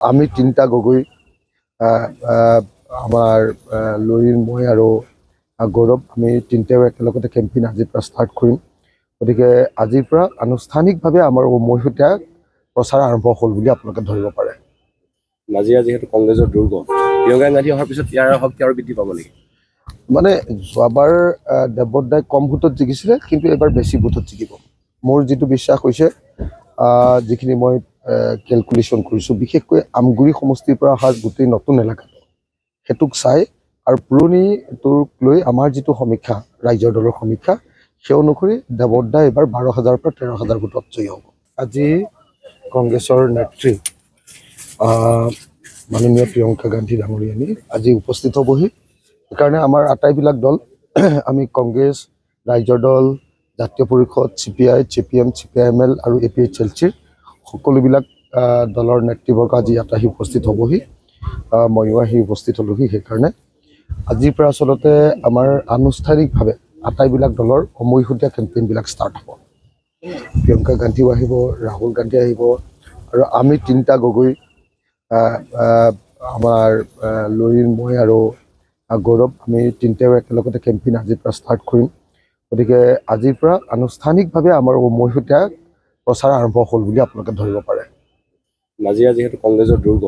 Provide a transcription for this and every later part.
আমি তিনিটা গগৈ আমাৰ লৰিৰ মই আৰু গৌৰৱ আমি তিনিটাও একেলগতে কেম্পেইন আজিৰ পৰা ষ্টাৰ্ট কৰিম। গতিকে আজিৰ পৰা আনুষ্ঠানিকভাৱে আমাৰ মৈহতীয়া প্ৰচাৰ আৰম্ভ হ'ল বুলি আপোনালোকে ধৰিব পাৰে। নাজিৰা যিহেতু কংগ্ৰেছৰ দুৰ্গ, প্ৰিয়ংকা গান্ধী অহাৰ পিছত ইয়াৰ শক্তি আৰু বৃদ্ধি পাব নেকি? মানে যোৱাবাৰ দেৱদাই কম ভোটত জিকিছিলে, কিন্তু এবাৰ বেছি ভোটত জিকিব। মোৰ যিটো বিশ্বাস হৈছে, যিখিনি মই কেলকুলেশ্যন কৰিছোঁ, বিশেষকৈ আমগুৰি সমষ্টিৰ পৰা অহা গোটেই নতুন এলেকাটো সেইটোক চাই আৰু পুৰণিটোক লৈ আমাৰ যিটো সমীক্ষা, ৰাইজৰ দলৰ সমীক্ষা, সেই অনুসৰি দেৱদাই এইবাৰ 12,000 পৰা 13,000 ভোটত জয়ী হ'ব। আজি কংগ্ৰেছৰ নেত্ৰী মাননীয় প্ৰিয়ংকা গান্ধী ডাঙৰীয়ানী আজি উপস্থিত হ'বহি। সেইকাৰণে আমাৰ আটাইবিলাক দল, আমি কংগ্ৰেছ, ৰাইজৰ দল, জাতীয় পৰিষদ, CPI, CPM, CPIML আৰু APHLCৰ সকলোবিলাক দলৰ নেতৃবৰ্গ আজি ইয়াত আহি উপস্থিত হ'বহি। ময়ো আহি উপস্থিত হ'লোহি। সেইকাৰণে আজিৰ পৰা আচলতে আমাৰ আনুষ্ঠানিকভাৱে আটাইবিলাক দলৰ সমূহীয়া কেম্পেইনবিলাক ষ্টাৰ্ট হ'ব। প্ৰিয়ংকা গান্ধীও আহিব, ৰাহুল গান্ধী আহিব, আৰু আমি তিনিটা গগৈ আমাৰ লৰিৰ মই আৰু গৌৰৱ আমি তিনিটাও একেলগতে কেম্পেইন আজিৰ পৰা ষ্টাৰ্ট কৰিম। গতিকে আজিৰ পৰা আনুষ্ঠানিকভাৱে আমাৰ মৈহতীয়া প্ৰচাৰ আৰম্ভ হ'ল বুলি আপোনালোকে ধৰিব পাৰে। নাজিৰা যিহেতু কংগ্ৰেছৰ দুৰ্গ,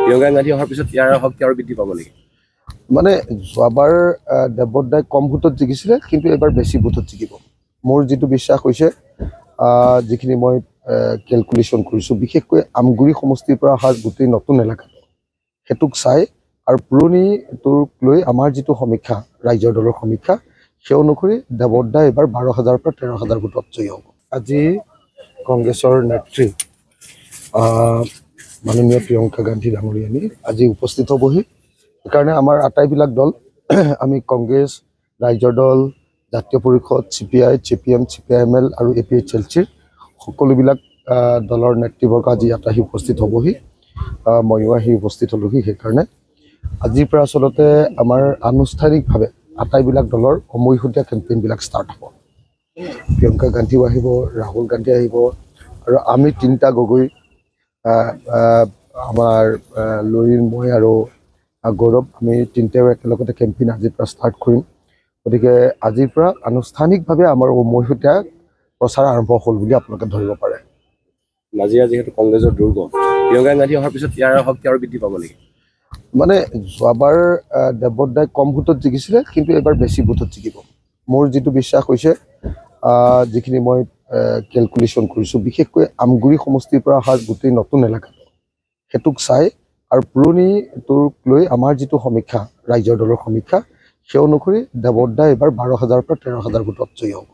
প্ৰিয়ংকা গান্ধী অহাৰ পিছত ইয়াৰ শক্তি আৰু বৃদ্ধি পাব নেকি? মানে যোৱাবাৰ দেৱদাই কম ভোটত জিকিছিলে, কিন্তু এবাৰ বেছি ভোটত জিকিব। মোৰ যিটো বিশ্বাস হৈছে, যিখিনি মই কেলকুলেশ্যন কৰিছোঁ, বিশেষকৈ আমগুৰি সমষ্টিৰ পৰা অহা গোটেই নতুন এলেকাটো সেইটোক চাই আৰু পুৰণিটোক লৈ আমাৰ যিটো সমীক্ষা, ৰাইজৰ দলৰ সমীক্ষা, সেই অনুসৰি দেৱদাই এইবাৰ 12,000 পৰা 13,000 ভোটত জয়ী হ'ব। আজি কংগ্ৰেছৰ নেত্ৰী মাননীয় প্ৰিয়ংকা গান্ধী ডাঙৰীয়ানী আজি উপস্থিত হ'বহি। সেইকাৰণে আমাৰ আটাইবিলাক দল, আমি কংগ্ৰেছ, ৰাইজৰ দল, জাতীয় পৰিষদ, CPI, CPM, CPIML আৰু APHLCৰ সকলোবিলাক দলৰ নেতৃবৰ্গ আজি ইয়াত আহি উপস্থিত হ'বহি। ময়ো আহি উপস্থিত হ'লোহি। সেইকাৰণে আজিৰ পৰা আচলতে আমাৰ আনুষ্ঠানিকভাৱে আটাইবিলাক দলৰ সমূহীয়া কেম্পেইনবিলাক ষ্টাৰ্ট হ'ব। প্ৰিয়ংকা গান্ধীও আহিব, ৰাহুল গান্ধী আহিব, আৰু আমি তিনিটা গগৈ আমাৰ লৰিৰ মই আৰু গৌৰৱ আমি তিনিটাও একেলগতে কেম্পেইন আজিৰ পৰা ষ্টাৰ্ট কৰিম। গতিকে আজিৰ পৰা আনুষ্ঠানিকভাৱে আমাৰ মৈহতীয়া প্ৰচাৰ আৰম্ভ হ'ল বুলি আপোনালোকে ধৰিব পাৰে। নাজিৰা যিহেতু কংগ্ৰেছৰ দুৰ্গ, প্ৰিয়ংকা গান্ধী অহাৰ পিছত ইয়াৰ শক্তি আৰু বৃদ্ধি পাব নেকি? মানে যোৱাবাৰ দেৱদাই কম ভোটত জিকিছিলে, কিন্তু এবাৰ বেছি ভোটত জিকিব। মোৰ যিটো বিশ্বাস হৈছে, যিখিনি মই কেলকুলেশ্যন কৰিছোঁ, বিশেষকৈ আমগুৰি সমষ্টিৰ পৰা অহা গোটেই নতুন এলেকাটো সেইটোক চাই আৰু পুৰণিটোক লৈ আমাৰ যিটো সমীক্ষা, ৰাইজৰ দলৰ সমীক্ষা, সেই অনুসৰি দেৱদাই এইবাৰ 12,000 পৰা 13,000 ভোটত জয়ী হ'ব।